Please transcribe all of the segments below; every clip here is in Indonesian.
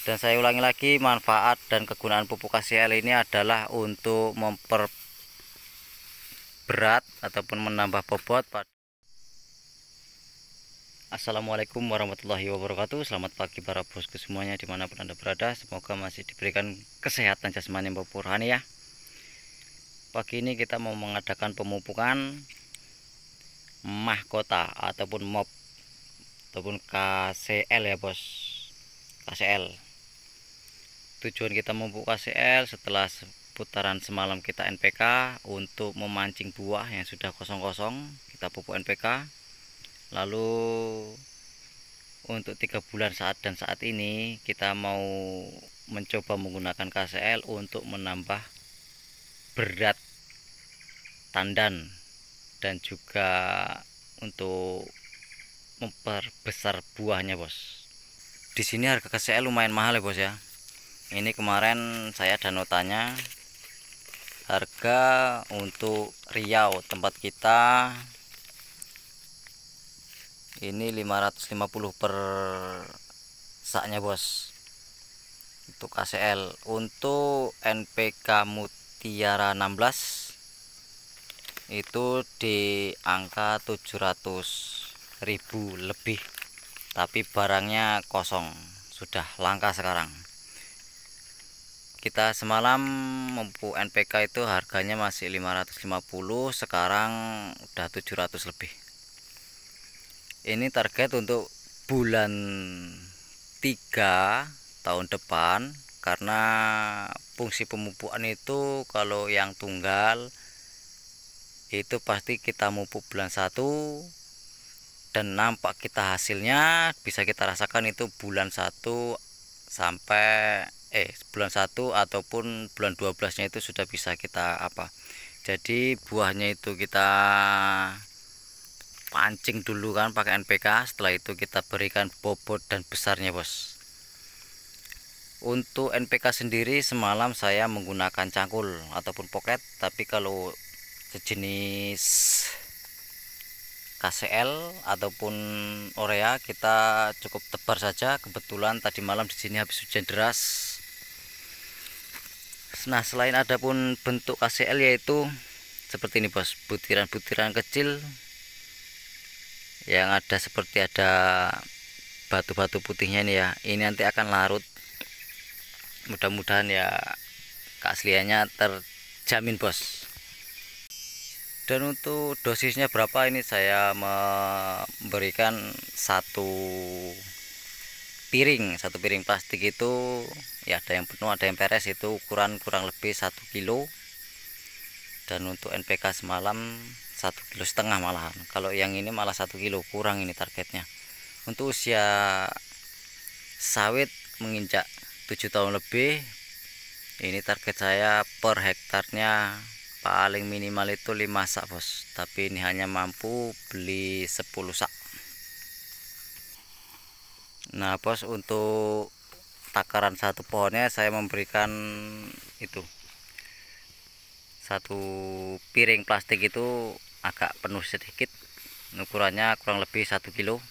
Dan saya ulangi lagi, manfaat dan kegunaan pupuk KCL ini adalah untuk memperberat ataupun menambah bobot. Assalamualaikum warahmatullahi wabarakatuh. Selamat pagi para bosku semuanya dimanapun Anda berada. Semoga masih diberikan kesehatan jasmani maupun rohani ya. Pagi ini kita mau mengadakan pemupukan mahkota ataupun mop ataupun KCL ya bos. KCL. Tujuan kita memupuk KCL setelah putaran semalam kita NPK untuk memancing buah yang sudah kosong-kosong, kita pupuk NPK. Lalu untuk 3 bulan saat ini kita mau mencoba menggunakan KCL untuk menambah berat tandan dan juga untuk memperbesar buahnya bos. Di sini harga KCL lumayan mahal ya bos ya. Ini kemarin saya ada notanya, harga untuk Riau tempat kita ini 550 per saknya bos untuk KCL. Untuk NPK Mutiara 16 itu di angka 700.000 lebih, tapi barangnya kosong, sudah langka sekarang. Kita semalam memupuk NPK itu harganya masih 550, sekarang udah 700 lebih. Ini target untuk bulan 3 tahun depan, karena fungsi pemupukan itu kalau yang tunggal itu pasti kita mupuk bulan 1 dan nampak kita hasilnya bisa kita rasakan itu bulan 1 sampai bulan 1 ataupun bulan 12-nya itu sudah bisa kita jadi buahnya itu kita pancing dulu kan pakai NPK, setelah itu kita berikan bobot dan besarnya bos. Untuk NPK sendiri semalam saya menggunakan cangkul ataupun pocket, tapi kalau sejenis KCL ataupun urea kita cukup tebar saja. Kebetulan tadi malam di sini habis hujan deras. Nah, selain ada pun bentuk KCL yaitu seperti ini bos, butiran-butiran kecil yang ada seperti ada batu-batu putihnya ini ya. Ini nanti akan larut, mudah-mudahan ya keasliannya terjamin bos. Dan untuk dosisnya berapa, ini saya memberikan satu piring plastik itu ya, ada yang penuh ada yang peres, itu ukuran kurang lebih 1 kilo. Dan untuk NPK semalam 1,5 kilo malahan. Kalau yang ini malah 1 kilo kurang, ini targetnya. Untuk usia sawit menginjak 7 tahun lebih, ini target saya per hektarnya paling minimal itu 5 sak bos, tapi ini hanya mampu beli 10 sak. Nah bos, untuk takaran satu pohonnya saya memberikan itu satu piring plastik itu agak penuh sedikit, ukurannya kurang lebih 1 kilo.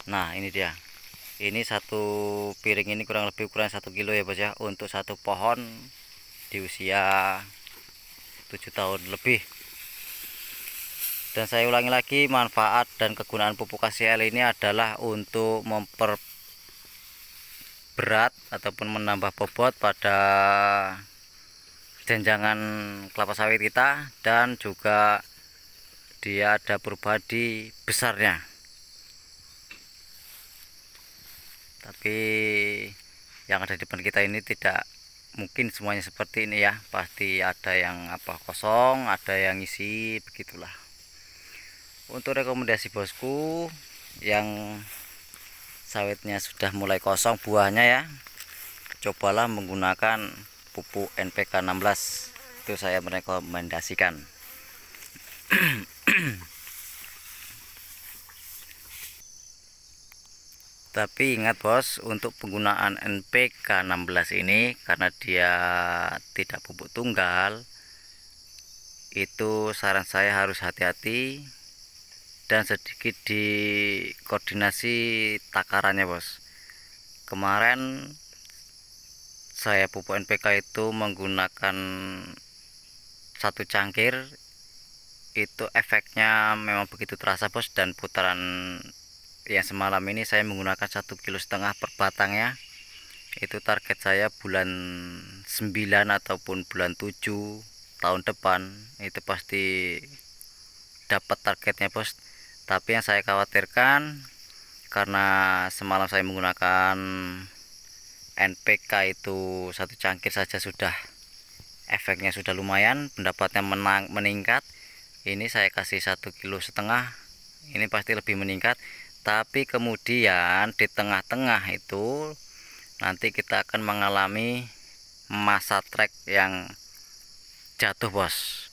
Nah ini dia, ini satu piring ini kurang lebih ukuran 1 kilo ya bos ya, untuk satu pohon di usia 7 tahun lebih. Dan saya ulangi lagi, manfaat dan kegunaan pupuk KCL ini adalah untuk memperberat ataupun menambah bobot pada jenjangan kelapa sawit kita, dan juga dia ada perubahan di besarnya. Tapi yang ada di depan kita ini tidak mungkin semuanya seperti ini ya, pasti ada yang kosong, ada yang isi, begitulah. Untuk rekomendasi bosku yang sawitnya sudah mulai kosong buahnya ya, cobalah menggunakan pupuk NPK 16, itu saya merekomendasikan. Tapi ingat bos, untuk penggunaan NPK 16 ini karena dia tidak pupuk tunggal, itu saran saya harus hati-hati dan sedikit di koordinasi takarannya bos. Kemarin saya pupuk NPK itu menggunakan 1 cangkir, itu efeknya memang begitu terasa bos. Dan putaran yang semalam ini saya menggunakan 1,5 kg per batangnya. Itu target saya bulan 9 ataupun bulan 7 tahun depan itu pasti dapat targetnya bos. Tapi yang saya khawatirkan, karena semalam saya menggunakan NPK itu 1 cangkir saja sudah efeknya sudah lumayan, pendapatnya meningkat. Ini saya kasih 1,5 kg, ini pasti lebih meningkat. Tapi kemudian di tengah-tengah itu nanti kita akan mengalami masa trek yang jatuh bos.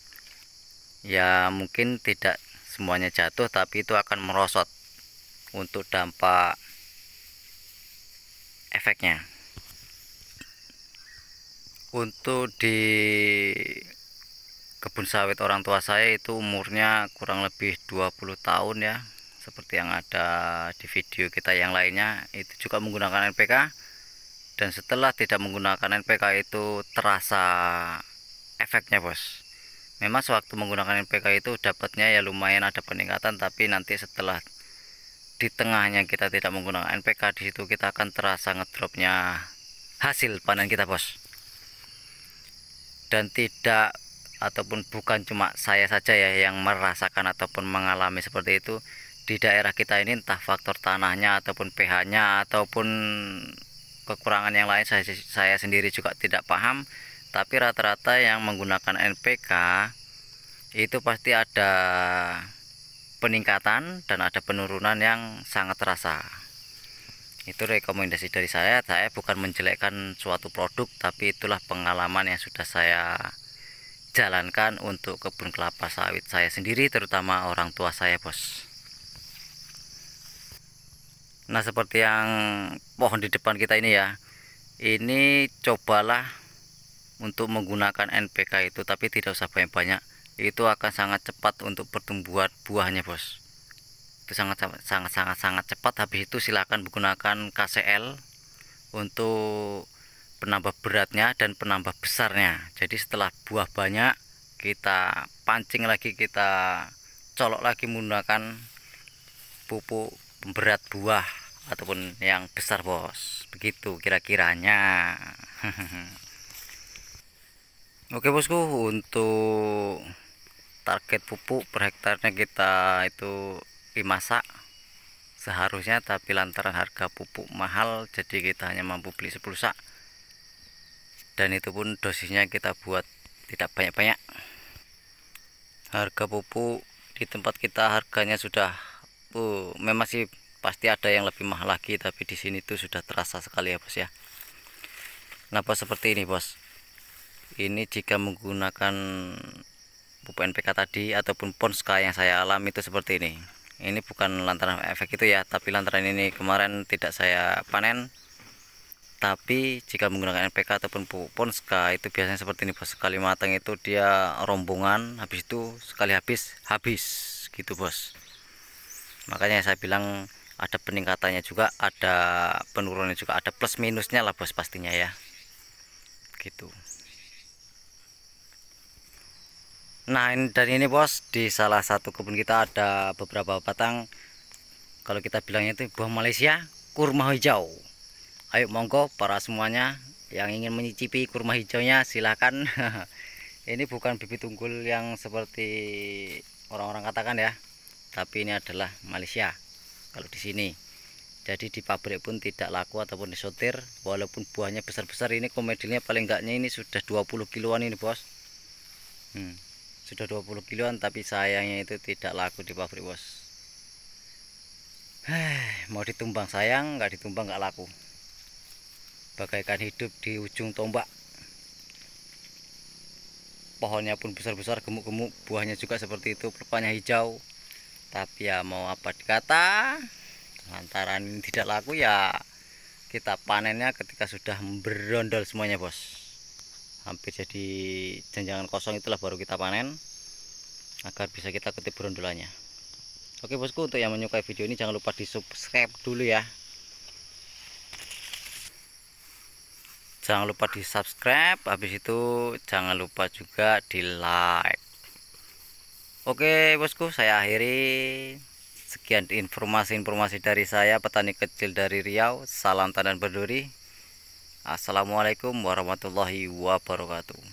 Ya mungkin tidak semuanya jatuh, tapi itu akan merosot untuk dampak efeknya. Untuk di kebun sawit orang tua saya itu umurnya kurang lebih 20 tahun ya, seperti yang ada di video kita yang lainnya, itu juga menggunakan NPK. Dan setelah tidak menggunakan NPK itu terasa efeknya bos. Memang sewaktu menggunakan NPK itu dapatnya ya lumayan ada peningkatan, tapi nanti setelah di tengahnya kita tidak menggunakan NPK, di situ kita akan terasa ngedropnya hasil panen kita bos. Dan tidak ataupun bukan cuma saya saja ya yang merasakan ataupun mengalami seperti itu. Di daerah kita ini entah faktor tanahnya ataupun pH-nya ataupun kekurangan yang lain, saya sendiri juga tidak paham. Tapi rata-rata yang menggunakan NPK itu pasti ada peningkatan dan ada penurunan yang sangat terasa. Itu rekomendasi dari saya. Saya bukan menjelekkan suatu produk, tapi itulah pengalaman yang sudah saya jalankan untuk kebun kelapa sawit saya sendiri, terutama orang tua saya bos. Nah seperti yang pohon di depan kita ini ya, ini cobalah untuk menggunakan NPK itu, tapi tidak usah banyak-banyak. Itu akan sangat cepat untuk pertumbuhan buahnya bos. Itu sangat cepat. Habis itu silahkan menggunakan KCL untuk penambah beratnya dan penambah besarnya. Jadi setelah buah banyak, kita pancing lagi, kita colok lagi menggunakan pupuk pemberat buah ataupun yang besar bos. Begitu kira-kiranya. Oke bosku, untuk target pupuk per hektarnya kita itu 5 sak seharusnya, tapi lantaran harga pupuk mahal jadi kita hanya mampu beli 10 sak. Dan itu pun dosisnya kita buat tidak banyak-banyak. Harga pupuk di tempat kita harganya sudah memang sih pasti ada yang lebih mahal lagi, tapi di sini tuh sudah terasa sekali ya bos ya. Kenapa seperti ini bos? Ini jika menggunakan pupuk NPK tadi ataupun Ponska yang saya alami itu seperti ini. Ini bukan lantaran efek itu ya, tapi lantaran ini kemarin tidak saya panen. Tapi jika menggunakan NPK ataupun pupuk Ponska itu biasanya seperti ini bos. Sekali matang itu dia rombongan, habis itu sekali habis gitu bos. Makanya saya bilang ada peningkatannya juga, ada penurunannya juga, ada plus minusnya lah bos pastinya ya. Gitu. Nah dari ini bos, di salah satu kebun kita ada beberapa batang, kalau kita bilangnya itu buah Malaysia kurma hijau. Ayo monggo para semuanya yang ingin menyicipi kurma hijaunya silahkan. Ini bukan bibit unggul yang seperti orang-orang katakan ya, tapi ini adalah Malaysia kalau di sini. Jadi di pabrik pun tidak laku ataupun disortir, walaupun buahnya besar-besar. Ini komedinya paling enggaknya ini sudah 20 kiloan ini bos. Sudah 20 kiloan, tapi sayangnya itu tidak laku di pabrik bos. Mau ditumbang sayang, nggak ditumbang nggak laku. Bagaikan hidup di ujung tombak. Pohonnya pun besar-besar, gemuk-gemuk, buahnya juga seperti itu, pulpanya hijau. Tapi ya mau apa dikata, lantaran ini tidak laku ya kita panennya ketika sudah berondol semuanya bos. Hampir jadi janjangan kosong, itulah baru kita panen agar bisa kita kutip berondolannya. Oke bosku, untuk yang menyukai video ini jangan lupa di subscribe dulu ya. Jangan lupa di subscribe, habis itu jangan lupa juga di like. Oke bosku, saya akhiri. Sekian informasi-informasi dari saya, petani kecil dari Riau. Salam tanam berduri. Assalamualaikum warahmatullahi wabarakatuh.